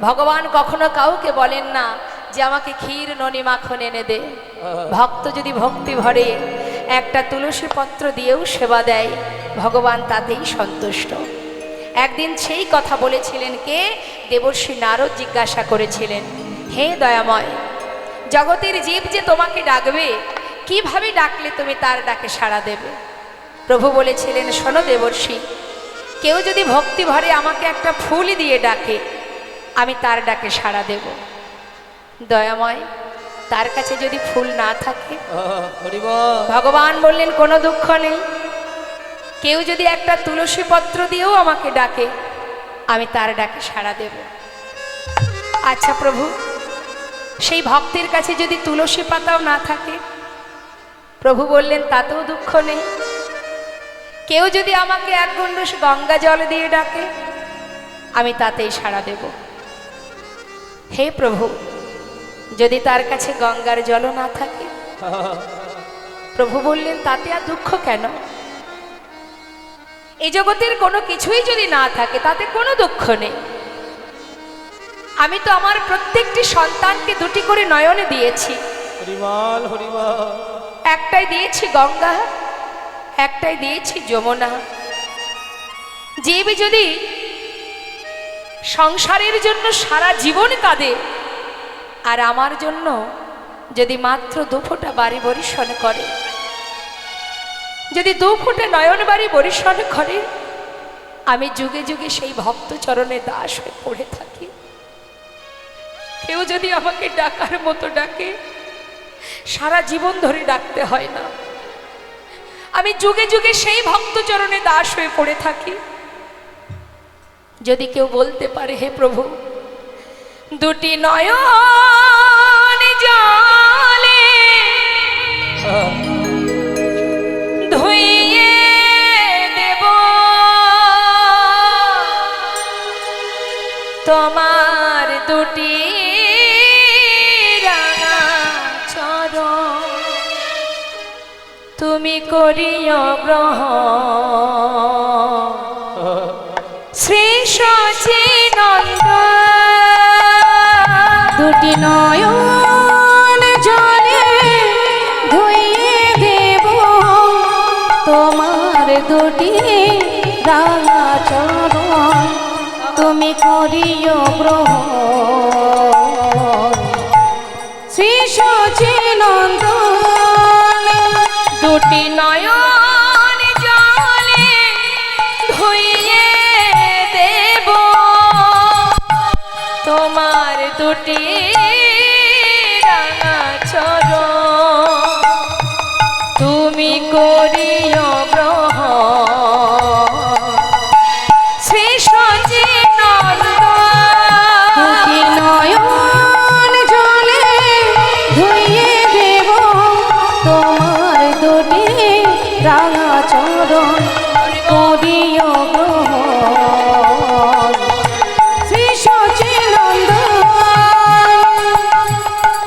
ভগবান কখনো কাউকে বলেন না যে আমাকে ক্ষীর ননি মাখন এনে দে। ভক্ত যদি ভক্তি ভরে একটা তুলসী পত্র দিয়েও সেবা দেয়, ভগবান তাতেই সন্তুষ্ট। একদিন সেই কথা বলেছিলেন কে? দেবর্ষি নারদ জিজ্ঞাসা করেছিলেন, হে দয়াময়, জগতের জীব যে তোমাকে ডাকবে, কিভাবে ডাকলে তুমি তার ডাকে সাড়া দেবে? প্রভু বলেছিলেন, শোনো দেবর্ষি, কেউ যদি ভক্তি ভরে আমাকে একটা ফুল দিয়ে ডাকে, আমি তার ডাকে সাড়া দেব। দয়াময়, তার কাছে যদি ফুল না থাকে? ভগবান বললেন, কোনো দুঃখ নেই, কেউ যদি একটা তুলসী পত্র দিয়েও আমাকে ডাকে, আমি তার ডাকে সাড়া দেব। আচ্ছা প্রভু, সেই ভক্তের কাছে যদি তুলসী পাতাও না থাকে? প্রভু বললেন, তাতেও দুঃখ নেই, কেউ যদি আমাকে এক গণ্ডূষ গঙ্গা জল দিয়ে ডাকে, আমি তাতেই সাড়া দেব। হে প্রভু, যদি তার কাছে গঙ্গার জলও না থাকে? প্রভু বললেন, তাতে আর দুঃখ কেন? এই জগতের কোনো কিছুই যদি না থাকে, তাতে কোনো দুঃখ নেই। আমি তো আমার প্রত্যেকটি সন্তানকে দুটি করে নয়নে দিয়েছি। হরিবল হরিবল। একটাই দিয়েছি গঙ্গা, একটাই দিয়েছি যমুনা। জীব যদি সংসারের জন্য সারা জীবন কাঁদে, আর আমার জন্য যদি মাত্র দুফোঁটা বাড়ি বরিশন করে, যদি দুফোঁটা নয়ন বাড়ি বরিশন করে, আমি যুগে যুগে সেই ভক্ত চরণে দাস হয়ে পড়ে থাকি। কেউ যদি আমাকে ডাকার মতো ডাকে, সারা জীবন ধরে ডাকতে হয় না, আমি যুগে যুগে সেই ভক্ত চরণে দাস হয়ে পড়ে থাকি। যদি কেউ বলতে পারে, হে প্রভু, দুটি নয়ন জলে ধুইয়ে দেব তোমার দুটি রাঙা চরণ, তুমি করিও গ্রহণ শ্রী সচিনন্দন। দুটি নয়ন জলে ধুইয়ে দেব তোমার দুটি রাঙা চরণ, তুমি করিও গ্রহণ শ্রী সচিনন্দন। দুটি নয়ন জলে ধুইয়ে দেব তোমার দুটি রাঙা চরণ, তুমি করিও গ্রহণ শ্রী সচিনন্দন। দুটি নয়ন জলে ধুইয়ে দেব তোমার দুটি রাঙা চরণ, করিও গ্রহণ শ্রী সচিনন্দন,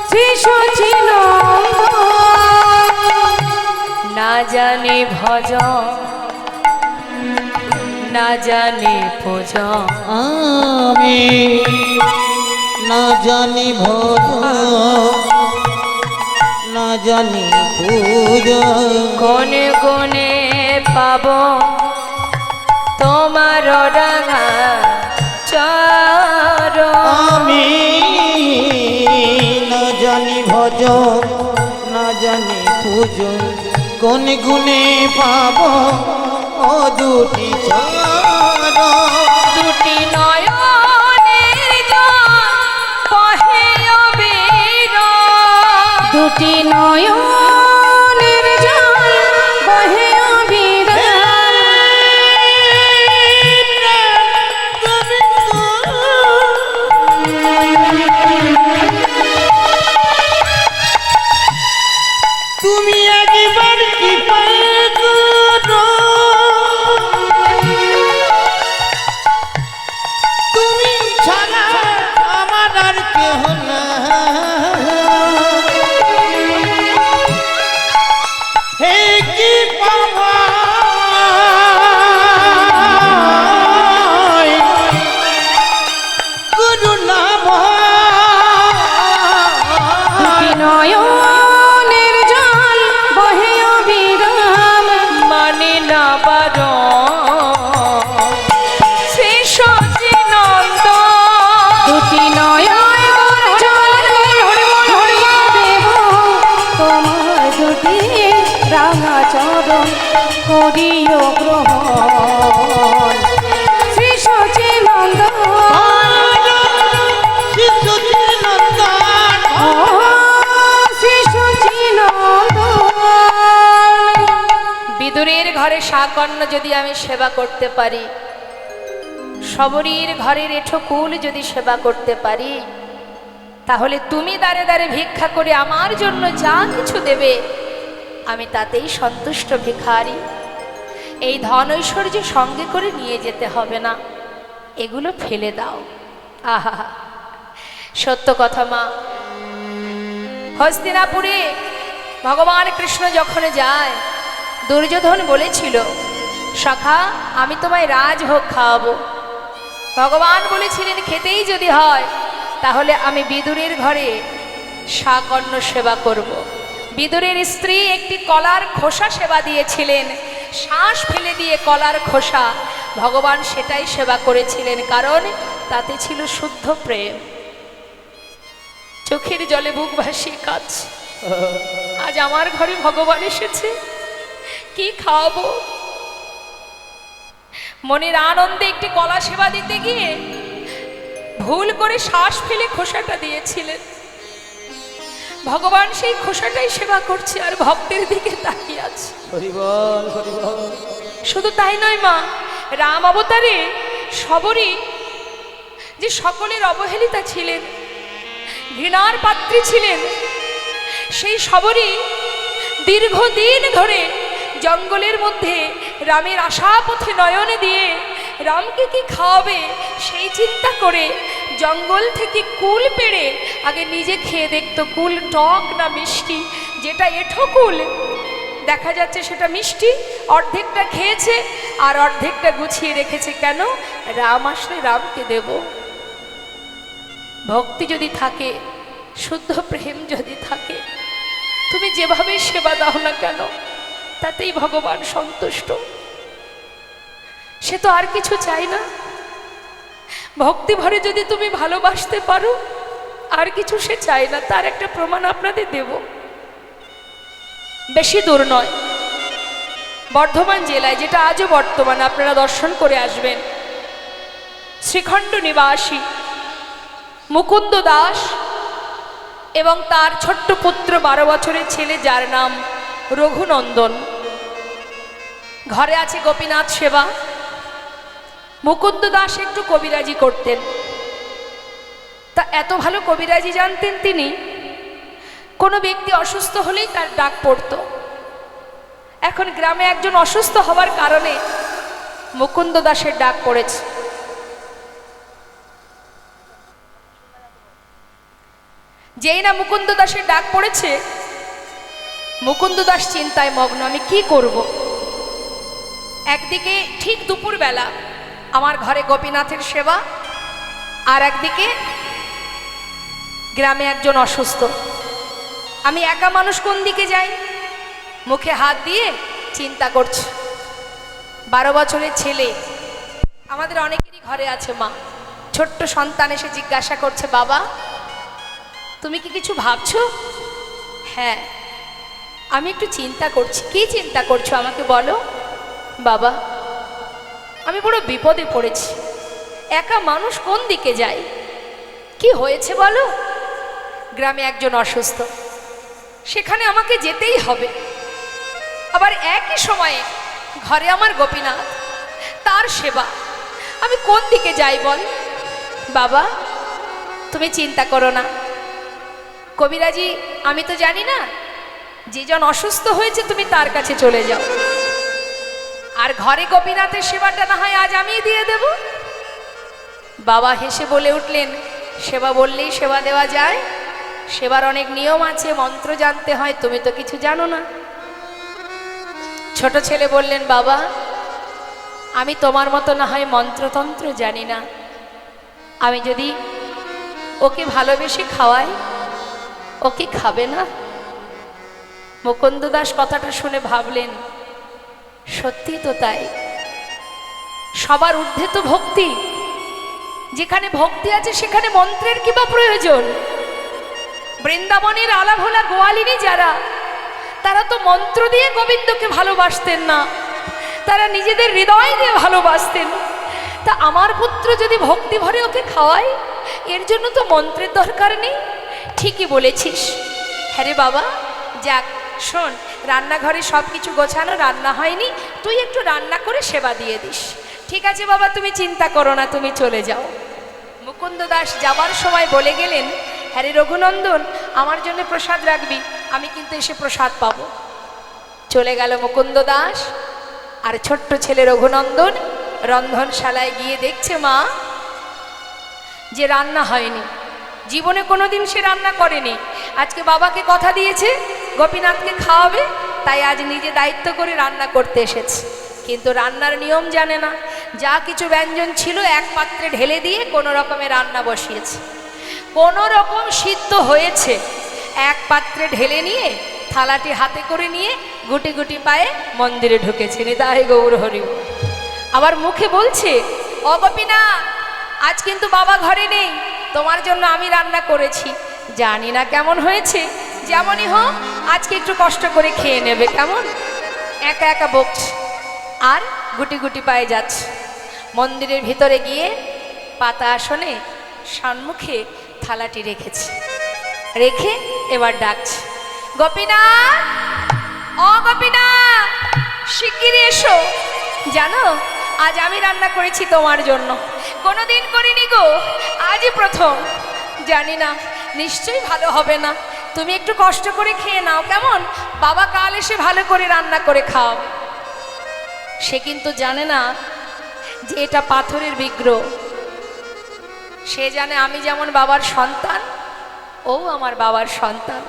শ্রী সচিনন্দন। না জানি ভজন, না জানি পূজন, আমি না জানি ভজন, না জানি পূজা, কোনে কোনে পাব তোমার রাঙা চরণ। আমি না জানি ভজন, না জানি পূজন, কোন গুণে পাব ও দুটি চরণ। দুটি নয়নের জল বহে অবিরত, দুটি নয়নের জল বহে অবিরাম, তুমি একবার কৃপা করো, শাকন্ন যদি আমি সেবা করতে পারি, সবরীর ঘরের এঁঠোকুল যদি সেবা করতে পারি, তাহলে তুমি দাঁড়ে দাঁড়ে ভিক্ষা করে আমার জন্য যা কিছু দেবে আমি তাতেই সন্তুষ্ট ভিখারি। এই ধন ঐশ্বর্য সঙ্গে করে নিয়ে যেতে হবে না, এগুলো ফেলে দাও। আহা, সত্য কথা মা। হস্তিনাপুরে ভগবান কৃষ্ণ যখন যায়, দুর্যোধন বলেছিল, সখা আমি তোমায় রাজভোগ খাওয়াবো। ভগবান বলেছিলেন, খেতেই যদি হয় তাহলে আমি বিদুরের ঘরে শাকন্ন সেবা করব। বিদুরের স্ত্রী একটি কলার খোসা সেবা দিয়েছিলেন, শ্বাস ফেলে দিয়ে কলার খোসা, ভগবান সেটাই সেবা করেছিলেন, কারণ তাতে ছিল শুদ্ধ প্রেম। চোখের জলে বুক ভাসিয়ে কাঁদছে, আজ আমার ঘরে ভগবান এসেছে, কি খাওয়াবো? মনের আনন্দে একটি কলা সেবা দিতে গিয়ে ভুল করে শ্বাস ফেলে খোসাটা দিয়েছিলেন। ভগবান সেই খোসাটাই সেবা করছে আর ভক্তের দিকে তাকিয়ে আছে। শুধু তাই নয় মা, রাম অবতারে সবরী যে সকলের অবহেলিতা ছিলেন, ঘৃণার পাত্রী ছিলেন, সেই সবরী দীর্ঘদিন ধরে জঙ্গলের মধ্যে রামের আশাপথে নয়নে দিয়ে রামকে কি খাওয়াবে সেই চিন্তা করে জঙ্গল থেকে কুল পেড়ে আগে নিজে খেয়ে দেখতো কুল টক না মিষ্টি। যেটা এঁঠো কুল দেখা যাচ্ছে সেটা মিষ্টি, অর্ধেকটা খেয়েছে আর অর্ধেকটা গুছিয়ে রেখেছে। কেন? রাম আসলে রামকে দেব। ভক্তি যদি থাকে, শুদ্ধ প্রেম যদি থাকে, তুমি যেভাবে সেবা দাও না কেন তাতেই ভগবান সন্তুষ্ট। সে তো আর কিছু চাই না। ভক্তি ভরে যদি তুমি ভালোবাসতে পারো, আর কিছু সে চায় না। তার একটা প্রমাণ আপনাদের দেব। বেশি দূর নয়, বর্ধমান জেলায়, যেটা আজও বর্তমান, আপনারা দর্শন করে আসবেন, শ্রীখণ্ড নিবাসী মুকুন্দ দাস এবং তার ছোট্ট পুত্র 12 বছরের ছেলে, যার নাম রঘুনন্দন। ঘরে আছে গোপীনাথ সেবা। মুকুন্দ দাস একটু কবিরাজি করতেন, তা এত ভালো কবিরাজি জানতেন তিনি, কোনো ব্যক্তি অসুস্থ হলেই তার ডাক পড়তো। এখন গ্রামে একজন অসুস্থ হওয়ার কারণে মুকুন্দ দাসের ডাক পড়েছে। যেই না মুকুন্দ দাসের ডাক পড়েছে, মুকুন্দ দাস চিন্তায় মগ্ন, আমি কি করব। একদিকে ঠিক দুপুরবেলা আমার ঘরে গোপীনাথের সেবা, আর একদিকে গ্রামে একজন অসুস্থ। আমি একা মানুষ, কোন দিকে যাই? মুখে হাত দিয়ে চিন্তা করছি। 12 বছরের ছেলে, আমাদের অনেকেরই ঘরে আছে মা, ছোট্ট সন্তান এসে জিজ্ঞাসা করছে, বাবা তুমি কি কিছু ভাবছো? হ্যাঁ, আমি একটু চিন্তা করছি। কি চিন্তা করছো আমাকে বলো। বাবা আমি বড় বিপদে পড়েছি, একা মানুষ কোন দিকে যায়? কি হয়েছে বলো। গ্রামে একজন অসুস্থ, সেখানে আমাকে যেতেই হবে। আবার একই সময়ে ঘরে আমার গোপীনাথ, তার সেবা, আমি কোন দিকে যাই বল। বাবা তুমি চিন্তা করো না, কবিরাজি আমি তো জানি না, যেজন অসুস্থ হয়েছে তুমি তার কাছে চলে যাও, আর ঘরে গোপীনাথের সেবাটা না হয় আজ আমিই দিয়ে দেব। বাবা হেসে বলে উঠলেন, সেবা বললেই সেবা দেওয়া যায়? সেবার অনেক নিয়ম আছে, মন্ত্র জানতে হয়, তুমি তো কিছু জানো না। ছোট ছেলে বললেন, বাবা আমি তোমার মতো না হয় মন্ত্রতন্ত্র জানি না, আমি যদি ওকে ভালোবেসে খাওয়াই, ও কি খাবে না? মুকুন্দ দাস কথাটা শুনে ভাবলেন, সত্যি তো তাই, সবার ঊর্ধ্বে তো ভক্তি। যেখানে ভক্তি আছে সেখানে মন্ত্রের কি বা প্রয়োজন? বৃন্দাবনের আলাভোলা গোয়ালিনী যারা, তারা তো মন্ত্র দিয়ে গোবিন্দকে ভালোবাসতেন না, তারা নিজেদের হৃদয় দিয়ে ভালোবাসতেন। তা আমার পুত্র যদি ভক্তি ভরে ওকে খাওয়ায়, এর জন্য তো মন্ত্রের দরকার নেই। ঠিকই বলেছিস। হ্যাঁ রে বাবা, যাক শোন, রান্নাঘরে সব কিছু গোছানো, রান্না হয়নি, তুই একটু রান্না করে সেবা দিয়ে দিস। ঠিক আছে বাবা, তুমি চিন্তা করো না, তুমি চলে যাও। মুকুন্দ দাস যাবার সময় বলে গেলেন, হ্যাঁ রে রঘুনন্দন, আমার জন্য প্রসাদ রাখবি, আমি কিন্তু এসে প্রসাদ পাবো। চলে গেল মুকুন্দ দাস, আর ছোট্ট ছেলে রঘুনন্দন রন্ধনশালায় গিয়ে দেখছে মা যে রান্না হয়নি। জীবনে কোনোদিন সে রান্না করেনি, আজকে বাবাকে কথা দিয়েছে গোপীনাথকে খাওয়াবে, তাই আজ নিজে দায়িত্ব করে রান্না করতে এসেছে। কিন্তু রান্নার নিয়ম জানে না, যা কিছু ব্যঞ্জন ছিল এক পাত্রে ঢেলে দিয়ে কোনো রকমে রান্না বসিয়েছে। কোনো রকম সিদ্ধ হয়েছে, এক পাত্রে ঢেলে নিয়ে থালাটি হাতে করে নিয়ে গুটি গুটি পায়ে মন্দিরে ঢুকেছে। নিতাই গৌর হরি বল। আবার মুখে বলছে, ও গোপীনাথ, আজ কিন্তু বাবা ঘরে নেই, তোমার জন্য আমি রান্না করেছি, জানি না কেমন হয়েছে, যেমনই হোক আজকে একটু কষ্ট করে খেয়ে নেবে, কেমন? একা একা বকছে আর গুটি গুটি পায়ে যাচ্ছে। মন্দিরের ভিতরে গিয়ে পাতা আসনে সম্মুখে থালাটি রেখেছে, রেখে এবার ডাকছে, গোপীনাথ, ও গোপীনাথ, শিগগিরই এসো, জানো আজ আমি রান্না করেছি তোমার জন্য, কোনোদিন করিনি গো, আজই প্রথম, জানি না নিশ্চয়ই ভালো হবে না, তুমি একটু কষ্ট করে খেয়ে নাও, কেমন? বাবা কাল এসে ভালো করে রান্না করে খাও। সে কিন্তু জানে না যে এটা পাথরের বিগ্রহ। সে জানে আমি যেমন বাবার সন্তান, ও আমার বাবার সন্তান।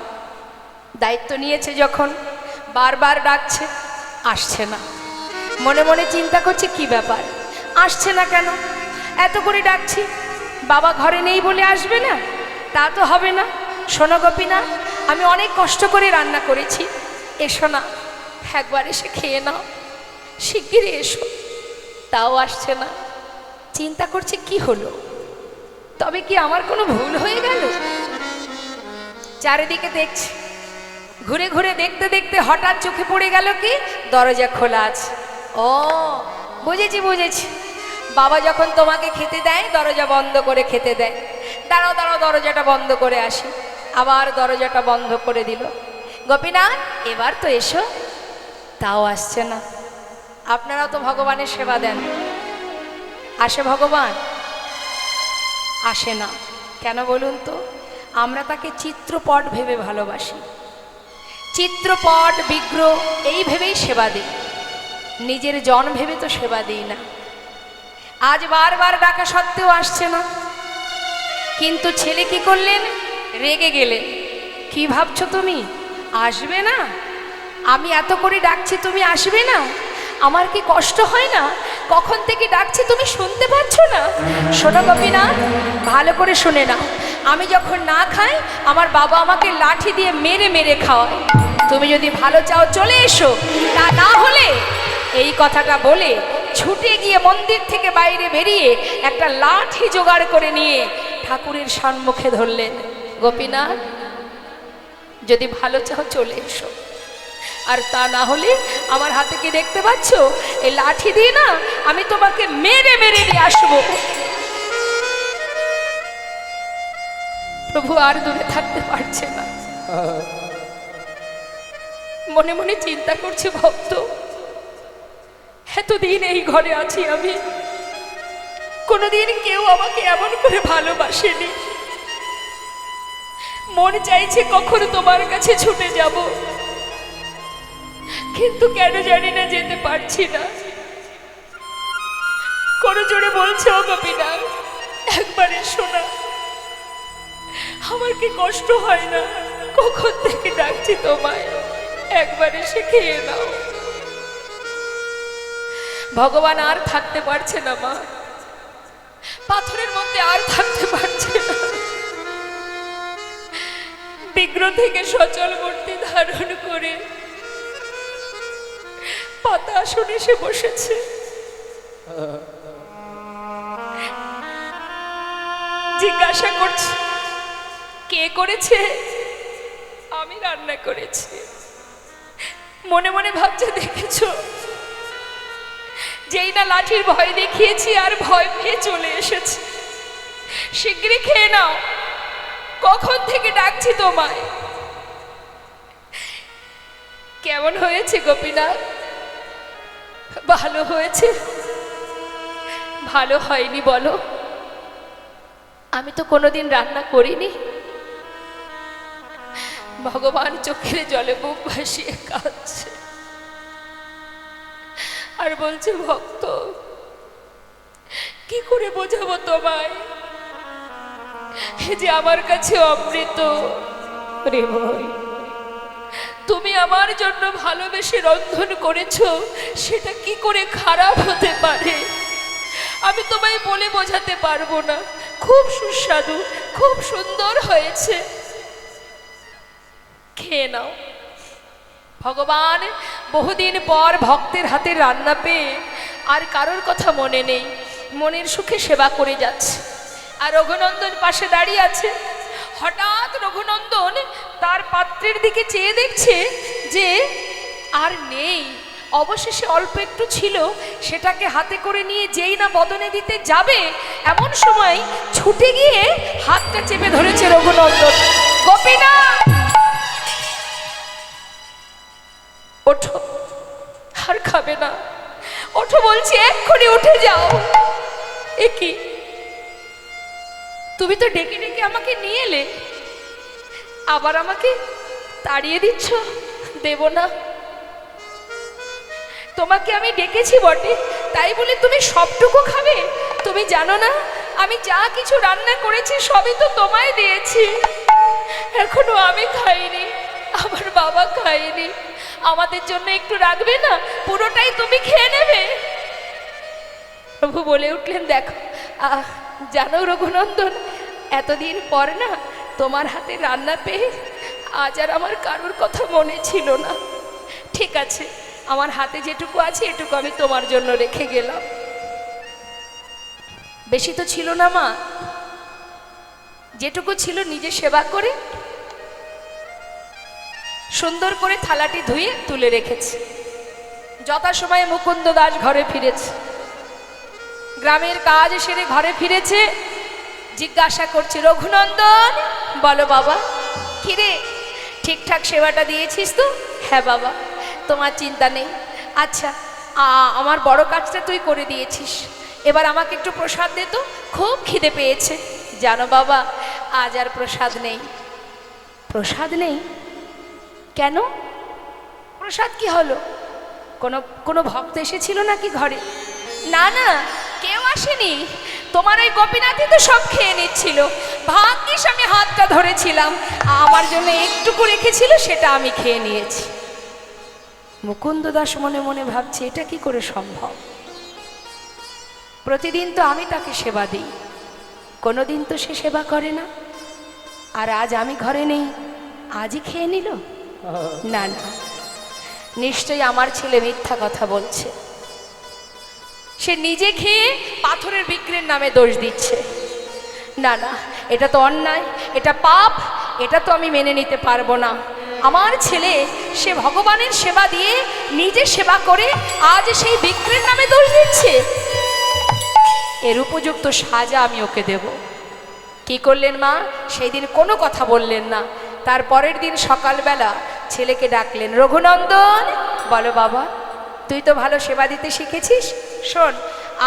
দায়িত্ব নিয়েছে যখন, বারবার ডাকছে, আসছে না। মনে মনে চিন্তা করছে কি ব্যাপার, আসছে না কেন? এত করে ডাকছি, বাবা ঘরে নেই বলে আসবে না? তা তো হবে না। শোনো গোপীনাথ, আমি অনেক কষ্ট করে রান্না করেছি, এসো না, একবার এসে খেয়ে নাও, শিগগিরই এসো। তাও আসছে না। চিন্তা করছে কি হলো, তবে কি আমার কোনো ভুল হয়ে গেল? চারিদিকে দেখছে, ঘুরে ঘুরে দেখতে দেখতে হঠাৎ চোখে পড়ে গেল কি দরজা খোলা আছে। ও বুঝেছি বুঝেছি, বাবা যখন তোমাকে খেতে দেয় দরজা বন্ধ করে খেতে দেয়। দাঁড়াও দাঁড়াও, দরজাটা বন্ধ করে আসি। আবার দরজাটা বন্ধ করে দিল। গোপীনাথ, এবার তো এসো, তাও আসছে না। আপনারা তো ভগবানের সেবা দেন, আসে ভগবান? আসে না। কেন বলুন তো? আমরা তাকে চিত্রপট ভেবে ভালোবাসি, চিত্রপট বিগ্রহ এই ভেবেই সেবা দিই, নিজের জন ভেবে তো সেবা দিই না। আজ বারবার ডাকা সত্ত্বেও আসছে না। কিন্তু ছেলে কি করলেন? রেগে গেলেন। কি ভাবছো তুমি, আসবে না? আমি এত করে ডাকছি, তুমি আসবে না? আমার কি কষ্ট হয় না? কখন থেকে ডাকছি, তুমি শুনতে পাচ্ছ না? শোনো গোপীনাথ, ভালো করে শুনে নাও। আমি যখন না খাই, আমার বাবা আমাকে লাঠি দিয়ে মেরে মেরে খাওয়ায়। তুমি যদি ভালো চাও চলে এসো, তা না হলে, এই কথাটা বলে ছুটে গিয়ে মন্দির থেকে বাইরে বেরিয়ে একটা লাঠি জোগাড় করে নিয়ে ঠাকুরের সম্মুখে ধরলেন। গোপীনাথ, যদি ভালো চাও চলে এসো, আর তা না হলে আমার হাতে কি দেখতে পাচ্ছ, এই লাঠি দিয়ে না আমি তোমাকে মেরে মেরে নিয়ে আসবো। প্রভু আর দূরে থাকতে পারছে না। মনে মনে চিন্তা করছে, ভক্ত, এতদিন এই ঘরে আছি আমি, কোনোদিন কেউ আমাকে এমন করে ভালোবাসেনি। মন চাইছে কখনো তোমার কাছে ছুটে যাব, কিন্তু কেন জানি না যেতে পারছি না। কোনো জোরে বলছে, ও গোপীনাথ, একবার এসো না, আমার কি কষ্ট হয় না? কখন থেকে ডাকছি তোমায়, একবার এসে খেয়ে নাও। ভগবান আর থাকতে পারছে না মা, পাথরের মধ্যে আর থাকতে পারছে না। বিগ্রহ থেকে সচল মূর্তি ধারণ করে পাতা আসনে এসে বসেছে। জিজ্ঞাসা করছে, কে করেছে? আমি রান্না করেছি। মনে মনে ভাবছে, দেখেছো, যেই না লাঠির ভয় দেখিয়েছি আর ভয় পেয়ে চলে এসেছে। শিগগিরই খেয়ে নাও, কখন থেকে ডাকছি তোমায়। কেমন হয়েছে গোপীনাথ? ভালো হয়েছে? ভালো হয়নি বলো? আমি তো কোনোদিন রান্না করিনি। ভগবান চোখের জলে বুক ভাসিয়ে কাঁদছে আর বলছে, ভক্ত কি করে বোঝাবো তোমায় যে আমার কাছে অমৃত। রে ভাই, তুমি আমার জন্য ভালোবেসে রন্ধন করেছো, সেটা কি করে খারাপ হতে পারে? আমি তোমায় বলে বোঝাতে পারবো না। খুব সুস্বাদু, খুব সুন্দর হয়েছে, খেয়ে নাও। ভগবান বহুদিন পর ভক্তের হাতে রান্না পেয়ে আর কারোর কথা মনে নেই, মনের সুখে সেবা করে যাচ্ছে। আর রঘুনন্দন পাশে দাঁড়িয়ে আছে। হঠাৎ রঘুনন্দন তার পাত্রের দিকে চেয়ে দেখছে যে আর নেই। অবশেষে অল্প একটু ছিল, সেটাকে হাতে করে নিয়ে যেই না বদনে দিতে যাবে, এমন সময় ছুটে গিয়ে হাতটা চেপে ধরেছে রঘুনন্দন। গোপীনাথ, ওঠো, আর খাবে না, ওঠো বলছি, এক্ষুনি উঠে যাও। এ কি, তুমি তো ডেকে ডেকে আমাকে নিয়ে এলে, আবার আমাকে তাড়িয়ে দিচ্ছ? দেব না। তোমাকে আমি ডেকেছি বটে, তাই বলে তুমি সবটুকু খাবে? তুমি জানো না আমি যা কিছু রান্না করেছি সবই তো তোমায় দিয়েছি। এখনো আমি খাইনি, আমার বাবা খাইনি, আমাদের জন্য একটু রাখবে না? পুরোটাই তুমি খেয়ে নেবে। প্রভু বলে উঠলেন, দেখো জানো রঘুনন্দন, এতদিন পর না তোমার হাতে রান্না পেয়ে আজ আর আমার কারোর কথা মনে ছিল না। ঠিক আছে, আমার হাতে যেটুকু আছে এটুকু আমি তোমার জন্য রেখে গেলাম। বেশি তো ছিল না মা, যেটুকু ছিল নিজে সেবা করে সুন্দর করে থালাটি ধুয়ে তুলে রেখেছে। যথাসময়ে মুকুন্দ দাস ঘরে ফিরেছে, গ্রামের কাজ সেরে ঘরে ফিরেছে। জিজ্ঞাসা করছে, রঘুনন্দন বলো বাবা, কিরে ঠিকঠাক সেবাটা দিয়েছিস তো? হ্যাঁ বাবা, তোমার চিন্তা নেই। আচ্ছা, আমার বড় কাজটা তুই করে দিয়েছিস, এবার আমাকে একটু প্রসাদ দে তো, খুব খিদে পেয়েছে। জানো বাবা, আজ আর প্রসাদ নেই। প্রসাদ নেই কেন? প্রসাদ কি হলো? কোনো ভক্ত এসেছিল নাকি ঘরে? না না, কেউ আসেনি, তোমার ওই গোপীনাথই তো সব খেয়ে নিচ্ছিল। ভাগ্যিস আমি হাতটা ধরেছিলাম, আমার জন্য একটুকু রেখেছিল, সেটা আমি খেয়ে নিয়েছি। মুকুন্দ দাস মনে মনে ভাবছে, এটা কি করে সম্ভব? প্রতিদিন তো আমি তাকে সেবা দিই, কোনোদিন তো সে সেবা করে না, আর আজ আমি ঘরে নেই, আজই খেয়ে নিল? না না, নিশ্চয়ই আমার ছেলে মিথ্যা কথা বলছে। সে নিজে খেয়ে পাথরের বিক্রির নামে দোষ দিচ্ছে। না না, এটা তো অন্যায়, এটা পাপ, এটা তো আমি মেনে নিতে পারবো না। আমার ছেলে সে ভগবানের সেবা দিয়ে নিজে সেবা করে আজ সেই বিক্রির নামে দোষ দিচ্ছে। এর উপযুক্ত সাজা আমি ওকে দেব। কি করলেন মা? সেই দিন কোনো কথা বললেন না। তার পরের দিন সকালবেলা ছেলেকে ডাকলেন, রঘুনন্দন বলো বাবা, তুই তো ভালো সেবা দিতে শিখেছিস, শোন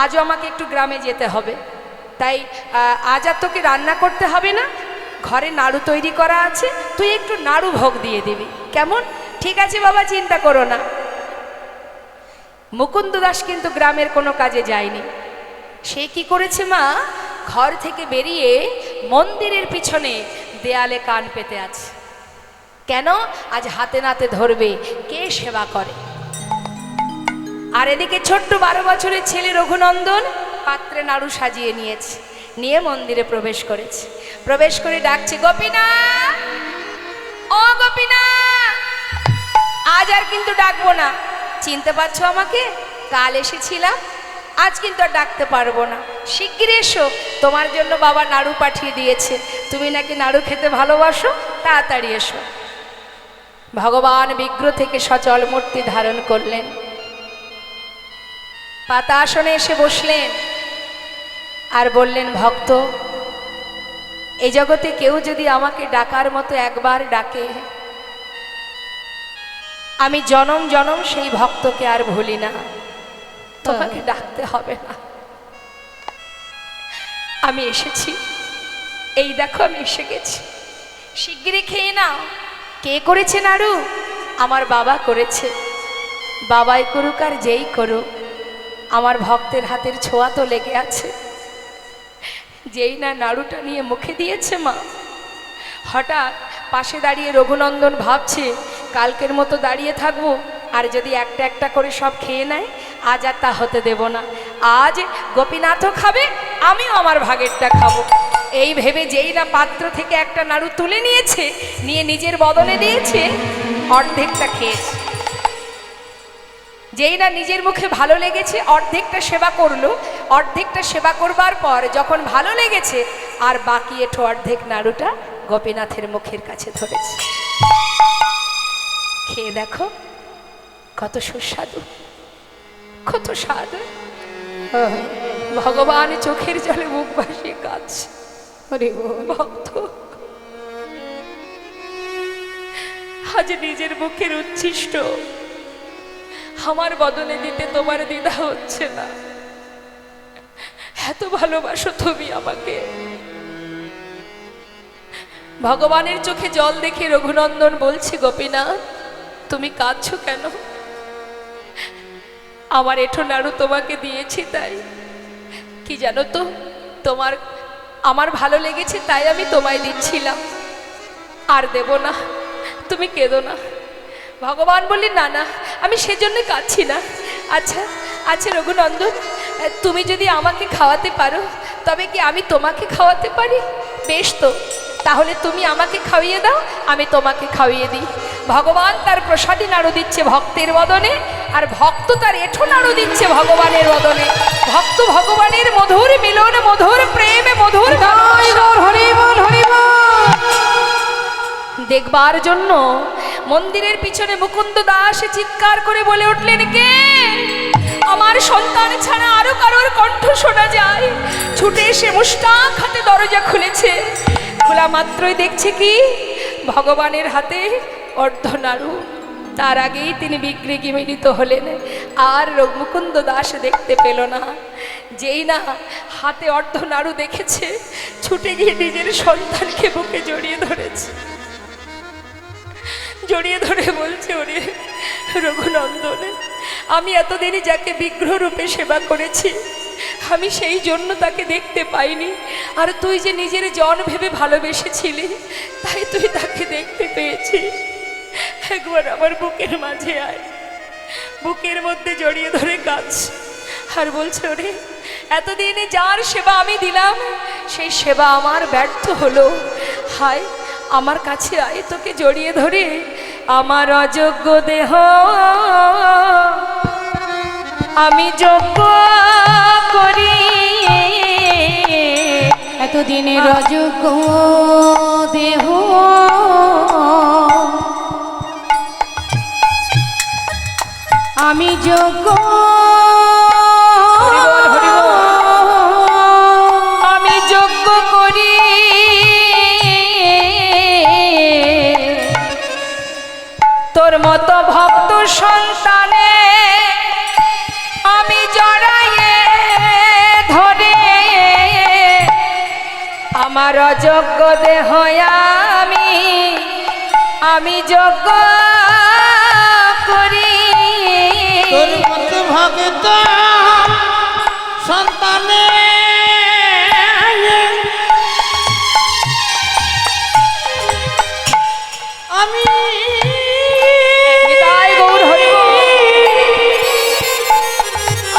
আজও আমাকে একটু গ্রামে যেতে হবে, তাই আজ আর তোকে রান্না করতে হবে না, ঘরে নাড়ু তৈরি করা আছে, তুই একটু নাড়ু ভোগ দিয়ে দিবি, কেমন? ঠিক আছে বাবা, চিন্তা করো না। মুকুন্দ দাস কিন্তু গ্রামের কোনো কাজে যায়নি। সে কি করেছে মা? ঘর থেকে বেরিয়ে মন্দিরের পিছনে দেয়ালে কান পেতে আছে। কেন? আজ হাতে নাতে ধরবে কে সেবা করে। আর এদিকে ছোট্ট 12 বছরের ছেলে রঘুনন্দন পাত্রে নাড়ু সাজিয়ে নিয়েছে, নিয়ে মন্দিরে প্রবেশ করেছে। প্রবেশ করে ডাকছে, গোপীনাথ, ও গোপীনাথ। আজ আর কিন্তু ডাকবো না, চিনতে পারছো আমাকে? কাল এসেছিলাম, আজ কিন্তু আর ডাকতে পারবো না, শিগগির এসো, তোমার জন্য বাবা নাড়ু পাঠিয়ে দিয়েছে, তুমি নাকি নাড়ু খেতে ভালোবাসো, তাড়াতাড়ি এসো। ভগবান বিগ্রহ থেকে সচল মূর্তি ধারণ করলেন, পাতা আসনে এসে বসলেন আর বললেন, ভক্ত, এই জগতে কেউ যদি আমাকে ডাকার মতো একবার ডাকে, আমি জনম জনম সেই ভক্তকে আর ভুলি না, তোমাকে ডাকতে হবে না। আমি এসেছি, এই দেখো আমি এসে গেছি, শিগগিরই খেয়ে নাও। কে করেছে নাড়ু? আমার বাবা করেছে। বাবাই করুক আর যেই করুক, আমার ভক্তের হাতের ছোঁয়া তো লেগে আছে। যেই না নাড়ুটা নিয়ে মুখে দিয়েছে মা, হঠাৎ পাশে দাঁড়িয়ে রঘুনন্দন ভাবছে কালকের মতো দাঁড়িয়ে থাকবো, আর যদি একটা একটা করে সব খেয়ে নেয়, আজ আর তা হতে দেব না। আজ গোপীনাথও খাবে, আমিও আমার ভাগেরটা খাবো। এই ভেবে যেই না পাত্র থেকে একটা নাড়ু তুলে নিয়েছে, নিয়ে নিজের বদনে দিয়েছে, অর্ধেকটা খেয়েছে। যেই না নিজের মুখে ভালো লেগেছে, অর্ধেকটা সেবা করলো। অর্ধেকটা সেবা করবার পর যখন ভালো লেগেছে, আর বাকি এঠো অর্ধেক নাড়ুটা গোপীনাথের মুখের কাছে ধরেছে। খেয়ে দেখো কত সুস্বাদু, কত স্বাদ। ভগবান চোখের জলে মুখ ভাসিয়ে কাঁদছে। ভক্ত আজ নিজের মুখের উচ্ছিষ্ট আমার বদলে দিতে তোমার দ্বিধা হচ্ছে না। এত ভালোবাসো তুমি আমাকে। ভগবানের চোখে জল দেখে রঘুনন্দন বলছে, গোপীনাথ তুমি কাঁদছো কেন? আমার এঠো নাড়ু তোমাকে দিয়েছি তাই। কি জানো তো, আমার ভালো লেগেছে তাই আমি তোমায় দিচ্ছিলাম, আর দেব না, তুমি কেঁদো না। ভগবান বললেন, না না, আমি সেজন্য কাঁদছি না। আচ্ছা আচ্ছা রঘুনন্দন, তুমি যদি আমাকে খাওয়াতে পারো, তবে কি আমি তোমাকে খাওয়াতে পারি? বেশ তো, তাহলে তুমি আমাকে খাইয়ে দাও, আমি তোমাকে খাইয়ে দিই। ভগবান তার প্রসাদী নাড়ু দিচ্ছে ভক্তের বদনে, আর ভক্ত তার এঠো নাড়ু দিচ্ছে ভগবানের বদনে। ভক্ত ভগবানের মধুর মিলন, মধুর প্রেমে, মধুর দেখবার জন্য মন্দিরের পিছনে মুকুন্দ দাস চিৎকার করে বলে উঠলেন, কে? আমার সন্তান ছাড়া আরো কারোর কণ্ঠ শোনা যায়। ছুটে এসে মুষ্টাক হাতে দরজা খুলেছে। খোলা মাত্রই দেখছে কি, ভগবানের হাতে অর্ধনাড়ু। তার আগেই তিনি বিগ্রেগে মিলিত হলেন, আর মুকুন্দ দাস দেখতে পেল না। যেই না হাতে অর্ধনাড়ু দেখেছে, ছুটে গিয়ে নিজের সন্তানকে বুকে জড়িয়ে ধরেছে। জড়িয়ে ধরে বলছে, ওরে রঘুনন্দন, আমি এতদিনই যাকে বিগ্রহ রূপে সেবা করেছি, আমি সেই জন্য তাকে দেখতে পাইনি। আর তুই যে নিজের জন ভেবে ভালোবেসেছিলি, তাই তুই তাকে দেখতে পেয়েছিস। একবার আমার বুকের মাঝে আয়। বুকের মধ্যে জড়িয়ে ধরে কাঁদছে আর বলছে, ওরে এতদিনে যার সেবা আমি দিলাম, সেই সেবা আমার ব্যর্থ হলো। হায় আমার কাছে আয়, তোকে জড়িয়ে ধরে আমার অযোগ্য দেহ আমি যোগ্য করি। এতদিনের অযোগ্য দেহ আমি যোগ্য, আমি যোগ্য করি। তোর মতো ভক্ত সন্তানে আমি জড়াইয়ে ধরে আমার অযোগ্য দেহ আমি যোগ্য করি। তোর মতো ভক্ত সন্তানে আমি নিতাই গৌর হরি বল।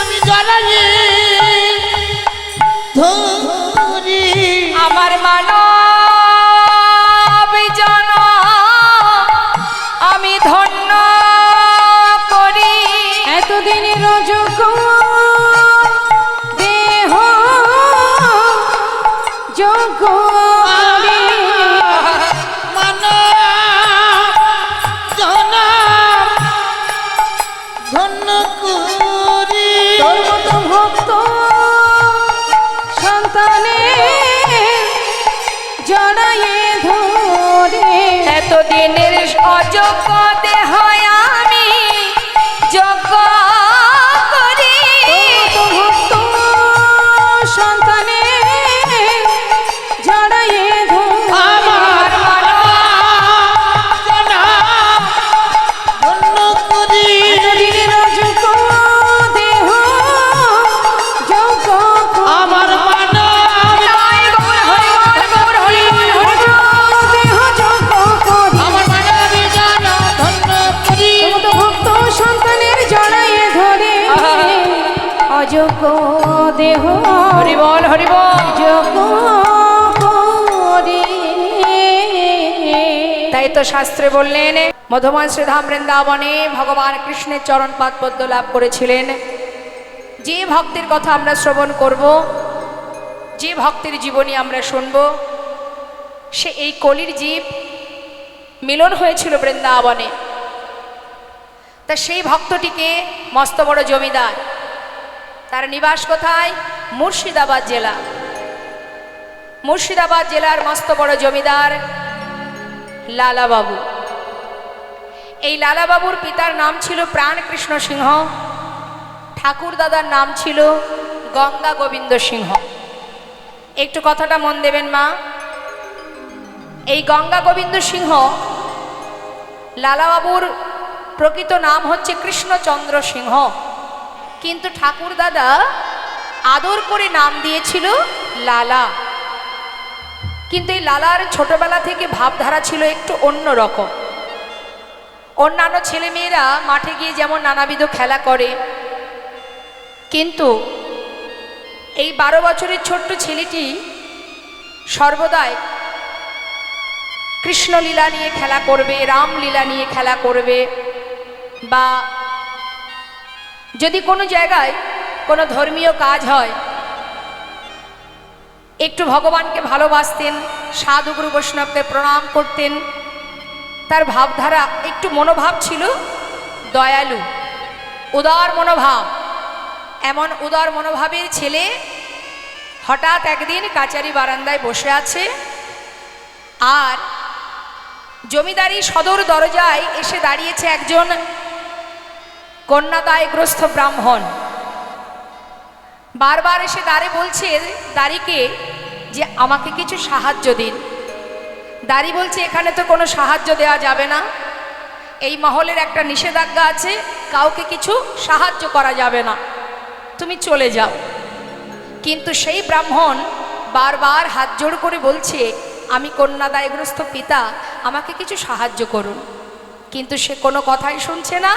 আমি জড়াইয়ে ধরি আমার মানব জন আমি ধন্য করি। এতদিনের অযোগ্য দেহ যোগ্য করি। ধন্য করি তোর মতো ভক্ত সন্তানে জড়াইয়ে ধরে এতদিনের অযোগ্য দেহ আমি এই তো শাস্ত্রে বললেন মধুমন শ্রীধাম বৃন্দাবনে ভগবান কৃষ্ণের চরণ পাদ পদ্ম লাভ করেছিলেন। যে ভক্তের কথা আমরা শ্রবণ করব, যে ভক্তের জীবনী আমরা শুনব, সে এই কলির জীব মিলন হয়েছিল বৃন্দাবনে। তা সেই ভক্তটিকে মস্ত বড় জমিদার, তার নিবাস কোথায়? মুর্শিদাবাদ জেলা। মুর্শিদাবাদ জেলার মস্ত বড় জমিদার লালাবাবু। এই লালাবাবুর পিতার নাম ছিল প্রাণকৃষ্ণ সিংহ, ঠাকুর দাদার নাম ছিল গঙ্গা গোবিন্দ সিংহ। একটু কথাটা মন দেবেন মা। এই গঙ্গা গোবিন্দ সিংহ, লালাবাবুর প্রকৃত নাম হচ্ছে কৃষ্ণচন্দ্র সিংহ, কিন্তু ঠাকুর দাদা আদর করে নাম দিয়েছিল লালা। কিন্তু এই লালার ছোটবেলা থেকে ভাবধারা ছিল একটু অন্য রকম। অন্যান্য ছেলেমেয়েরা মাঠে গিয়ে যেমন নানাবিধ খেলা করে, কিন্তু এই 12 বছরের ছোট্ট ছেলেটি সর্বদাই কৃষ্ণলীলা নিয়ে খেলা করবে, রামলীলা নিয়ে খেলা করবে, বা যদি কোনো জায়গায় কোনো ধর্মীয় কাজ হয় একটু ভগবানকে ভালোবাসতেন, সাধুগুরু বৈষ্ণবকে প্রণাম করতেন। তার ভাবধারা একটু মনোভাব ছিল দয়ালু, উদার মনোভাব। এমন উদার মনোভাবের ছেলে হঠাৎ একদিন কাচারি বারান্দায় বসে আছে, আর জমিদারি সদর দরজায় এসে দাঁড়িয়েছে একজন কন্যাদায়গ্রস্ত ব্রাহ্মণ। বারবার এসে দাঁড়ে বলছে দাঁড়িকে যে আমাকে কিছু সাহায্য দিন। দাঁড়ি বলছে এখানে তো কোনো সাহায্য দেওয়া যাবে না, এই মহলের একটা নিষেধাজ্ঞা আছে, কাউকে কিছু সাহায্য করা যাবে না, তুমি চলে যাও। কিন্তু সেই ব্রাহ্মণ বারবার হাত জোড় করে বলছে আমি কন্যাদায়গ্রস্ত পিতা, আমাকে কিছু সাহায্য করুন। কিন্তু সে কোনো কথাই শুনছে না,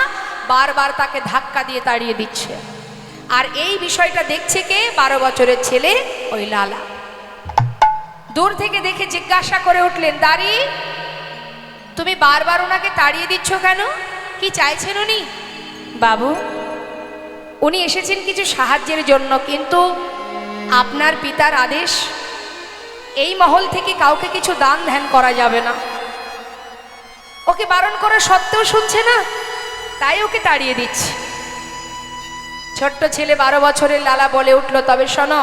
বারবার তাকে ধাক্কা দিয়ে তাড়িয়ে দিচ্ছে। আর এই বিষয়টা দেখছে কে? 12 বছরের ছেলে ওই লালা। দূর থেকে দেখে জিজ্ঞাসা করে উঠলেন, দাঁড়ি তুমি বারবার ওনাকে তাড়িয়ে দিচ্ছ কেন? কি চাইছেন উনি? বাবু, উনি এসেছেন কিছু সাহায্যের জন্য, কিন্তু আপনার পিতার আদেশ এই মহল থেকে কাউকে কিছু দান ধ্যান করা যাবে না। ওকে বারণ করা সত্ত্বেও শুনছে না, তাই ওকে তাড়িয়ে দিচ্ছে। ছোট্ট ছেলে 12 বছরের লালা বলে উঠল, তবে শোনো,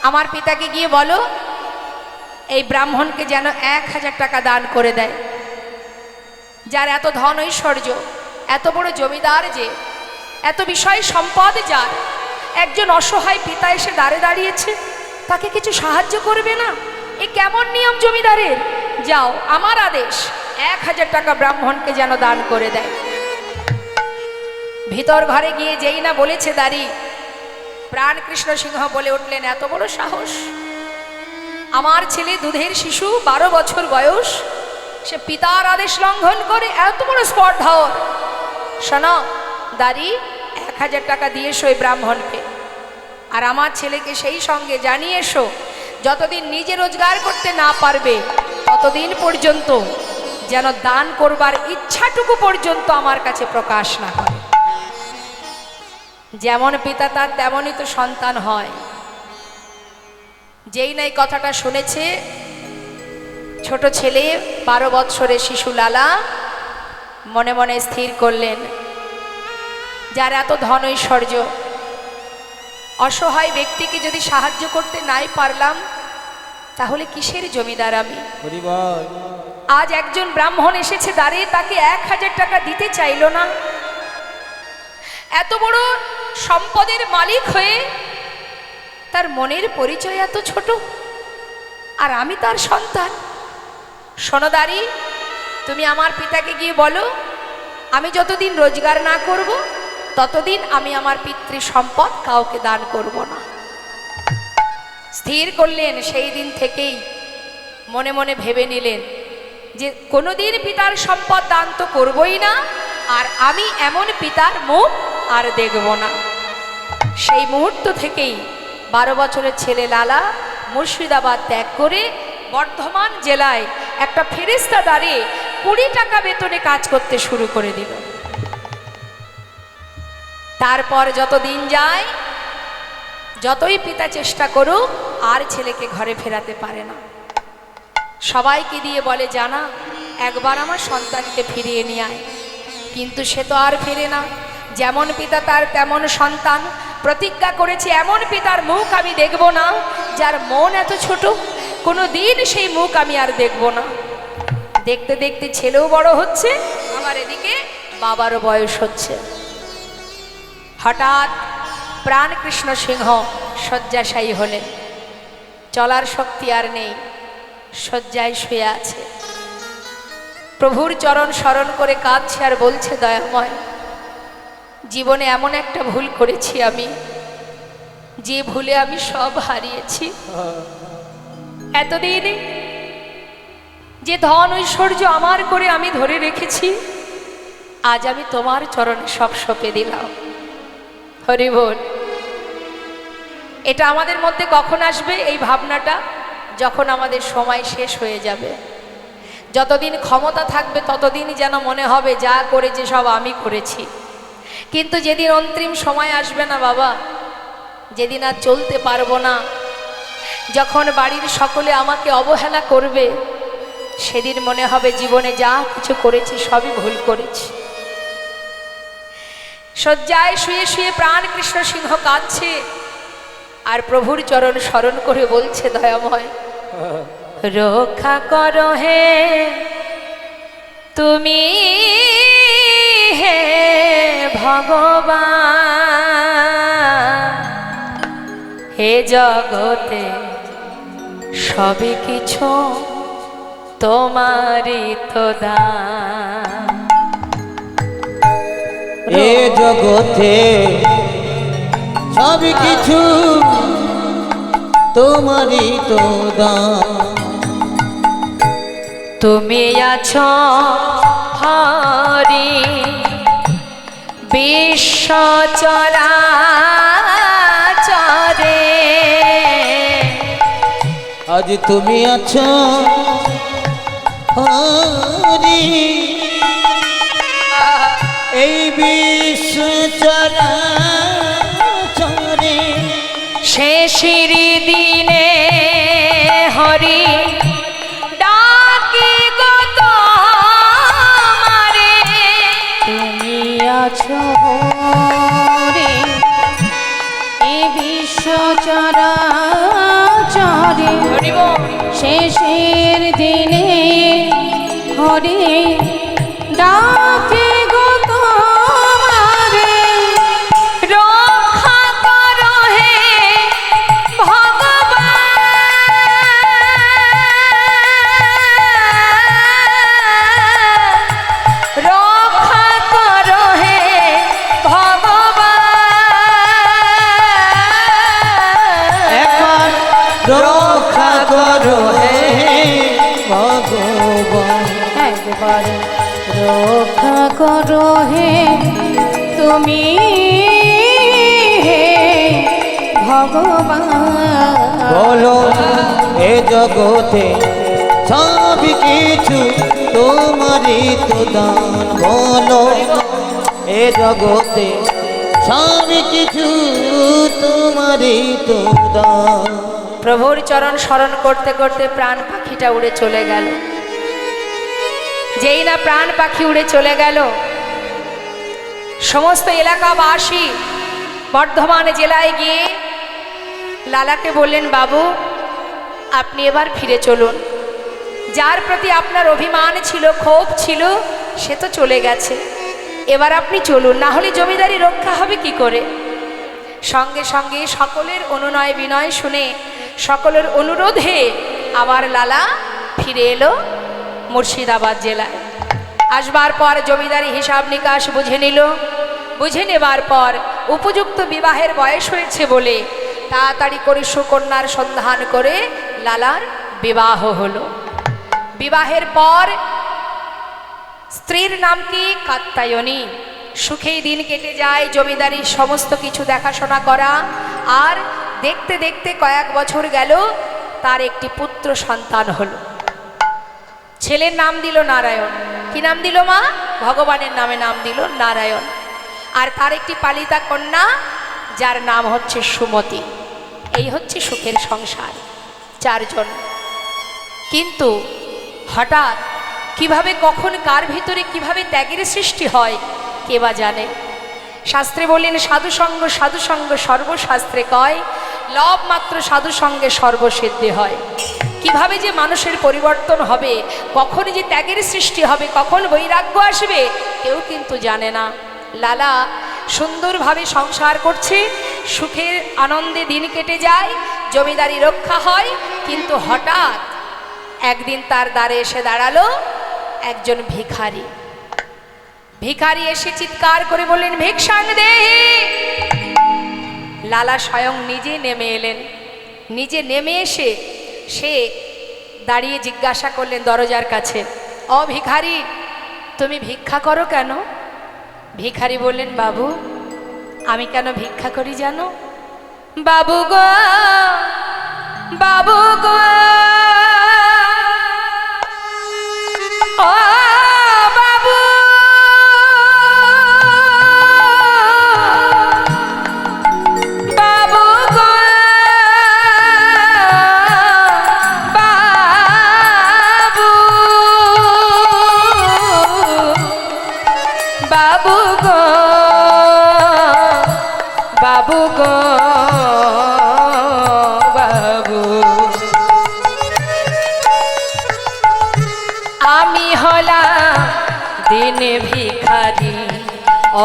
আমার পিতাকে গিয়ে বলো এই ব্রাহ্মণকে যেন 1000 টাকা দান করে দেয়। যার এত ধন ঐশ্বর্য, এত বড় জমিদার, যে এত বিষয় সম্পদ, যার একজন অসহায় পিতা এসে দাঁড়িয়েছে, তাকে কিছু সাহায্য করবে না? এ কেমন নিয়ম জমিদারের? যাও, আমার আদেশ 1000 টাকা ব্রাহ্মণকে যেন দান করে দেয়। ভিতর ঘরে গিয়ে যেই না বলেছে দাঁড়ি, প্রাণকৃষ্ণ সিংহ বলে উঠলেন, এত বড় সাহস! আমার ছেলে দুধের শিশু, 12 বছর বয়স, সে পিতার আদেশ লঙ্ঘন করে এত বড় স্পর্ধা! শোনো দাঁড়ি, 1000 টাকা দিয়ে এসো এই ব্রাহ্মণকে, আর আমার ছেলেকে সেই সঙ্গে জানিয়ে এসো যতদিন নিজে রোজগার করতে না পারবে ততদিন পর্যন্ত যেন দান করবার ইচ্ছাটুকু পর্যন্ত আমার কাছে প্রকাশ না করে। যেমন পিতা তার তেমনই তো সন্তান হয়। যেই না এই কথাটা শুনেছে ছোট ছেলে, 12 বৎসরের শিশু লালা, মনে মনে স্থির করলেন, যার এত ধন ঐশ্বর্য, অসহায় ব্যক্তিকে যদি সাহায্য করতে নাই পারলাম, তাহলে কিসের জমিদার আমি? আজ একজন ব্রাহ্মণ এসেছে দাঁড়িয়ে, তাকে 1000 টাকা দিতে চাইল না। এত বড় সম্পদের মালিক হয়ে তার মনের পরিচয় এত ছোট, আর আমি তার সন্তান। সোনদারি, তুমি আমার পিতাকে গিয়ে বলো আমি যতদিন রোজগার না করব ততদিন আমি আমার পিতৃ সম্পদ কাউকে দান করব না। স্থির করলেন, সেই দিন থেকেই মনে মনে ভেবে নিলেন যে কোনোদিন পিতার সম্পদ দান তো করবই না, আর আমি এমন পিতার মুখ আর দেখব না। সেই মুহূর্ত থেকেই 12 বছরের ছেলে লালা মুর্শিদাবাদ ত্যাগ করে বর্ধমান জেলায় একটা ফেরেশতা দাঁড়িয়ে 20 টাকা বেতনে কাজ করতে শুরু করে দিল। তারপর যত দিন যায়, যতই পিতা চেষ্টা করুক, আর ছেলেকে ঘরে ফেরাতে পারে না। সবাইকে দিয়ে বলে, জানা একবার আমার সন্তানকে ফিরিয়ে নিয়ে আয়। কিন্তু সে তো আর ফেরে না। যেমন পিতা তার তেমন সন্তান। প্রতিজ্ঞা করেছে এমন পিতার মুখ আমি দেখব না যার মন এত ছোট, কোনো দিন সেই মুখ আমি আর দেখব না। দেখতে দেখতে ছেলেও বড় হচ্ছে, আবার এদিকে বাবারও বয়স হচ্ছে। হঠাৎ প্রাণকৃষ্ণ সিংহ শয্যাশায়ী হলেন। চলার শক্তি আর নেই, শয্যায় শুয়ে আছে। প্রভুর চরণ স্মরণ করে কাঁদছে আর বলছে, দয়াময়, জীবনে এমন একটা ভুল করেছি আমি, যে ভুলে আমি সব হারিয়েছি। এতদিন যে ধন ঐশ্বর্য আমার করে আমি ধরে রেখেছি, আজ আমি তোমার চরণে সব সঁপে দিলাম। হরি বল। এটা আমাদের মধ্যে কখন আসবে এই ভাবনাটা? যখন আমাদের সময় শেষ হয়ে যাবে। যতদিন ক্ষমতা থাকবে ততদিন যেন মনে হবে যা করেছে সব আমি করেছি। কিন্তু যেদিন অন্তিম সময় আসবে না বাবা, যেদিন আর চলতে পারবো না, যখন বাড়ির সকলে আমাকে অবহেলা করবে, সেদিন মনে হবে জীবনে যা কিছু করেছি সবই ভুল করেছি। শয্যায় শুয়ে শুয়ে প্রাণকৃষ্ণ সিংহ কাঁদছে আর প্রভুর চরণ স্মরণ করে বলছে, দয়াময়, রক্ষা করো হে তুমি, হে ভগবান। হে জগতে সবই কিছু তোমারই তো দান। এ জগতে সব কিছু তোমারই তো দান। তুমি আছো হরি বিশ্ব চরাচরে। আজ তুমি আছো হরি এই বিশ্ব চরাচরে। শেষের দিনে হরি ডাকি গো তোমারে। তুমি আছো রে এ বিশ্ব চরাচরে। হরি বল। শেষের দিনে হরি ডাকে গো তোমারে। রক্ষা করো হে ভগবান। রক্ষা করো হে ভগবান। একবার রক্ষা করো হে ভগবান। একবার রক্ষা করো হে তুমি, হে ভগবান। বলো এ জগতে সব কিছু তোমারই তো দান। বলো এ জগতে সব কিছু তোমারই তো দান। প্রভুর চরণ স্মরণ করতে করতে প্রাণ পাখিটা উড়ে চলে গেল। যেই না প্রাণ পাখি উড়ে চলে গেল, সমস্ত এলাকাবাসী বর্ধমান জেলায় গিয়ে লালাকে বললেন, বাবু আপনি এবার ফিরে চলুন। যার প্রতি আপনার অভিমান ছিল, ক্ষোভ ছিল, সে তো চলে গেছে। এবার আপনি চলুন, না হলে জমিদারি রক্ষা হবে কি করে। সঙ্গে সঙ্গে সকলের অনুনয় বিনয় শুনে, সকলের অনুরোধে আবার লালা ফিরে এলো মুর্শিদাবাদ জেলায়। আসবার পর জমিদারি হিসাব নিকাশ বুঝে নিল। বুঝে নেবার পর উপযুক্ত বিবাহের বয়স হয়েছে বলে তাড়াতাড়ি করে সুকন্যার সন্ধান করে লালার বিবাহ হলো। বিবাহের পর স্ত্রীর নাম কি? কাত্যায়নী। সুখেই দিন কেটে যায়, জমিদারির সমস্ত কিছু দেখাশোনা করা। আর দেখতে দেখতে কয়েক বছর গেল, তার একটি পুত্র সন্তান হলো। ছেলের নাম দিল নারায়ণ। কি নাম দিল মা? ভগবানের নামে নাম দিল নারায়ণ। আর তার একটি পালিতা কন্যা, যার নাম হচ্ছে সুমতি। এই হচ্ছে সুখের সংসার, 4 জন। কিন্তু হঠাৎ কিভাবে, কখন, কার ভিতরে কিভাবে ত্যাগের সৃষ্টি হয় কে বা জানে। শাস্ত্রে বললেন সাধুসঙ্গ সাধুসঙ্গ সর্বশাস্ত্রে কয়, লব মাত্র সাধুসঙ্গে সর্বসিদ্ধি হয়। কিভাবে যে মানুষের পরিবর্তন হবে, কখন যে ত্যাগের সৃষ্টি হবে, কখন বৈরাগ্য আসবে, কেউ কিন্তু জানে না। লালা সুন্দরভাবে সংসার করছে, সুখের আনন্দে দিন কেটে যায়, জমিদারি রক্ষা হয়। কিন্তু হঠাৎ একদিন তার দ্বারে এসে দাঁড়ালো একজন ভিখারি। ভিখারি এসে চিৎকার করে বললেন, ভিক্ষাং দেহি। লালা স্বয়ং নিজে নেমে এলেন। নিজে নেমে এসে সে দাঁড়িয়ে জিজ্ঞাসা করলেন দরজার কাছে, ও ভিখারি, তুমি ভিক্ষা করো কেন? ভিখারি বললেন, বাবু, আমি কেন ভিক্ষা করি জানো? বাবু গো, বাবু গো, ও বাবু, বাবু গো, বাবু, বাবু গো, বাবু গো, বাবু, আমি হলাম দিনে ভিখারি।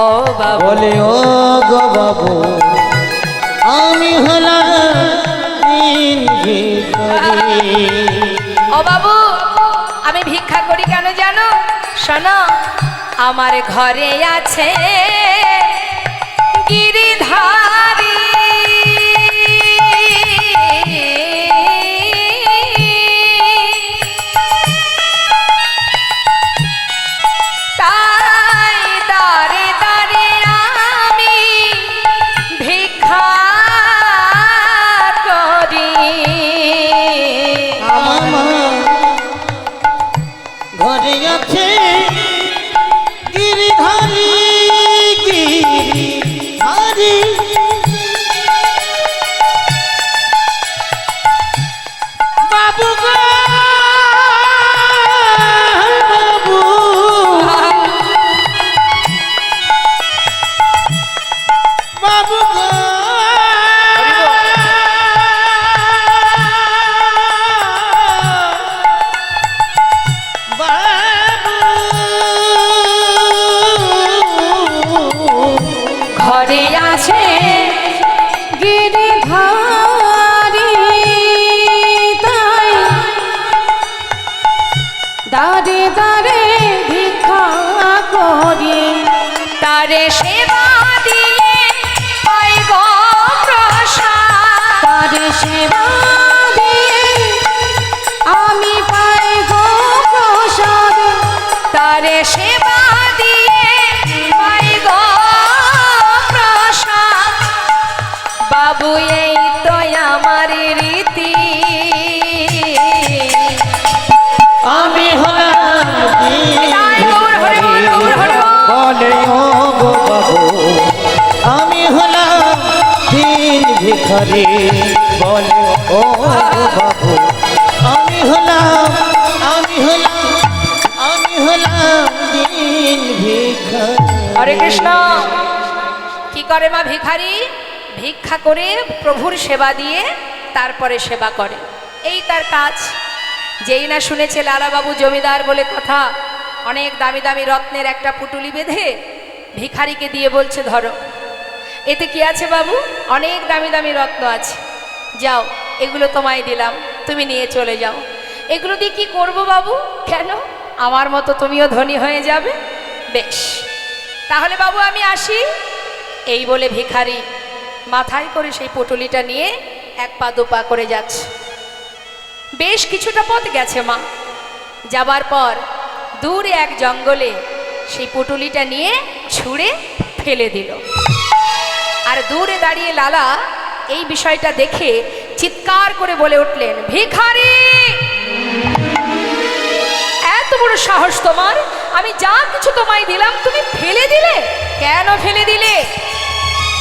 ও বাবু, বলে ও গো বাবু, আমি হলাম দিন ভিখারি। ও বাবু, আমি ভিক্ষা করি কেন জানো? শোনো, আমার ঘরে আছে গিরিধারী। তাই দাঁড়ে দাঁড়ে আমি ভিক্ষা করি। আমার ঘরে আছে গিরিধারী, গিরিধারী। বাবু গো, বাবু, বাবু গো, ঘরে আছে গিরিধারী, তাই দাঁড়ে দাঁড়ে ভিক্ষা করি। তারে সেবা দিয়ে পাই গো প্রসাদ। তার সেবা দিয়ে আমি পাই গো প্রসাদ। তারে সেবা দিয়ে পাই গো প্রসাদ। বাবু, এই তো আমার রীতি। আমি হলাম দিন তাই গৌর হরে বল, গৌর হরে বল। বলে ও গো বাবু, আমি হলাম দিন ভিখারি। বলে ও গো বাবু, আমি হলাম, আমি হলাম, আমি হলাম দিন ভিখারি। হরে কৃষ্ণ। কি করে মা ভিখারি? ভিক্ষা করে প্রভুর সেবা দিয়ে তারপরে সেবা করে, এই তার কাজ। যেই না শুনেছে লালাবাবু জমিদার বলে কথা, অনেক দামি দামি রত্নের একটা পুটুলি বেঁধে ভিখারিকে দিয়ে বলছে, ধরো, এতে কি আছে বাবু? অনেক দামি দামি রত্ন আছে, যাও, এগুলো তোমায় দিলাম, তুমি নিয়ে চলে যাও। এগুলো দিয়ে কি করবো বাবু? কেন, আমার মতো তুমিও ধনী হয়ে যাবে। বেশ, তাহলে বাবু আমি আসি। এই বলে ভিখারি মাথায় করে সেই পুটুলিটা নিয়ে 1 পা 2 পা করে যাচ্ছে। বেশ কিছুটা পথ গেছে মা। যাবার পর দূরে এক জঙ্গলে সেই পুটুলিটা নিয়ে ছুঁড়ে ফেলে দিল। আর দূরে দাঁড়িয়ে লালা এই বিষয়টা দেখে চিৎকার করে বলে উঠলেন, ভিখারি, এত সাহস তোমার? আমি যা কিছু তোমায় দিলাম তুমি ফেলে দিলে? কেন ফেলে দিলে?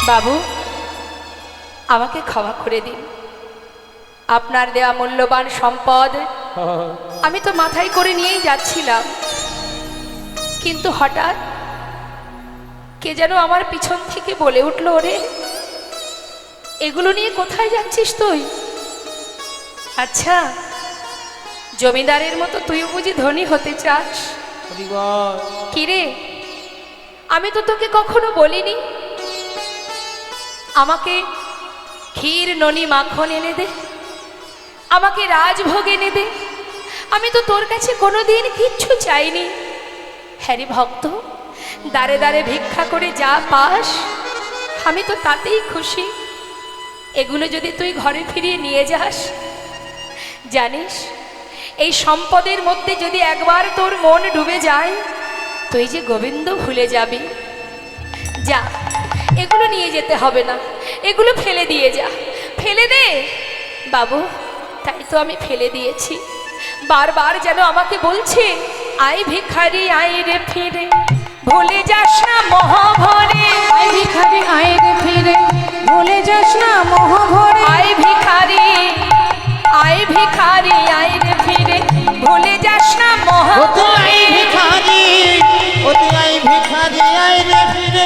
বাবু, আমাকে ক্ষমা করে দিন। আপনার দেয়া মূল্যবান সম্পদ আমি তো মাথায় করে নিয়েই যাচ্ছিলাম, কিন্তু হঠাৎ কে যেন আমার পিছন থেকে বলে উঠল, ওরে এগুলো নিয়ে কোথায় যাচ্ছিস তুই? আচ্ছা, জমিদারের মতো তুইও বুঝি ধনী হতে চাস? কিরে, আমি তো তোকে কখনো বলিনি আমাকে ক্ষীর ননি মাখন এনে দে, আমাকে রাজভোগ এনে দে। আমি তো তোর কাছে কোনোদিন কিচ্ছু চাইনি। হ্যারি ভক্ত, দাঁড়ে দাঁড়ে ভিক্ষা করে যা পাস আমি তো তাতেই খুশি। এগুলো যদি তুই ঘরে ফিরিয়ে নিয়ে যাস, জানিস এই সম্পদের মধ্যে যদি একবার তোর মন ডুবে যায়, তুই যে গোবিন্দ ভুলে যাবি। যা, এগুলো নিয়ে যেতে হবে না, এগুলো ফেলে দিয়ে যা, ফেলে দে। বাবু, তাই তো আমি ফেলে দিয়েছি। বারবার যেন আমাকে বলছে, আই ভিখারি আয় রে ফিরে, ভুলে যাস না মোহভরে। আয় ভিখারি আয় রে ফিরে, ভুলে যাস না মোহভরে। আয় ভিখারি আয় ভিখারি আয় রে ফিরে, ভুলে যাস না মোহভরে। ভিখারি ভিখারি আয় রে ফিরে,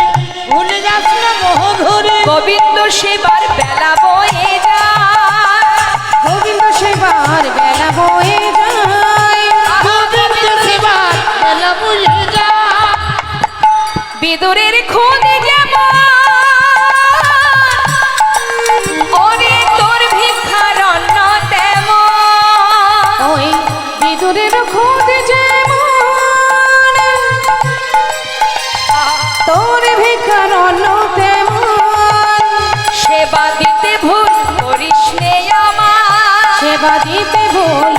ভুলে যাস না মোহ ধরে। গোবিন্দ সেবার বেলা বয়ে যায়, গোবিন্দ সেবার বেলা বয়ে যায়, গোবিন্দ সেবার বেলা বয়ে যায়। বিদুরের খুদে যেমন, ওরে তোর ভিক্ষার অন্ন তেমন। ওই বিদুরের খোঁজ যেমন, তোর ভিক্ষার অন্ন তেমন। সেবা দিতে ভুল করিস নে আমার, সেবা দিতে ভুল